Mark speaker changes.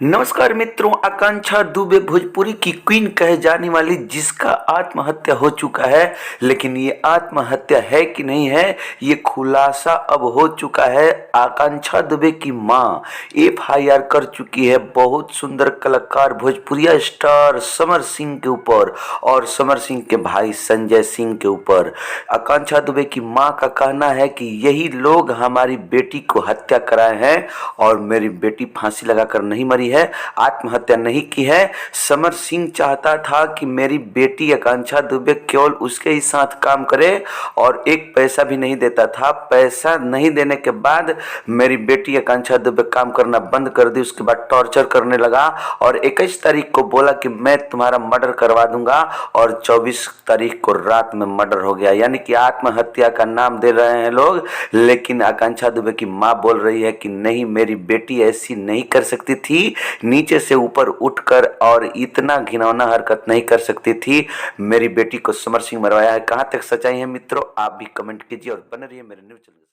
Speaker 1: नमस्कार मित्रों, आकांक्षा दुबे भोजपुरी की क्वीन कहे जाने वाली जिसका आत्महत्या हो चुका है, लेकिन ये आत्महत्या है कि नहीं है ये खुलासा अब हो चुका है। आकांक्षा दुबे की मां एफआईआर कर चुकी है बहुत सुंदर कलाकार भोजपुरिया स्टार समर सिंह के ऊपर और समर सिंह के भाई संजय सिंह के ऊपर। आकांक्षा दुबे की मां का कहना है कि यही लोग हमारी बेटी को हत्या कराए हैं और मेरी बेटी फांसी लगाकर नहीं मरी है, आत्महत्या नहीं की है। समर सिंह चाहता था कि मेरी बेटी आकांक्षा दुबे केवल उसके ही साथ काम करे और एक पैसा भी नहीं देता था। पैसा नहीं देने के बाद मेरी बेटी आकांक्षा दुबे काम करना बंद कर दी। उसके बाद टॉर्चर करने लगा और 21 तारीख को बोला कि मैं तुम्हारा मर्डर करवा दूंगा और 24 तारीख को रात में मर्डर हो गया। यानी कि आत्महत्या का नाम दे रहे हैं लोग, लेकिन आकांक्षा दुबे की मां बोल रही है कि नहीं, मेरी बेटी ऐसी नहीं कर सकती थी, नीचे से ऊपर उठकर और इतना घिनौना हरकत नहीं कर सकती थी। मेरी बेटी को समर सिंह मरवाया है। कहां तक सच्चाई है मित्रों, आप भी कमेंट कीजिए और बने रहिए मेरे न्यूज़ चैनल।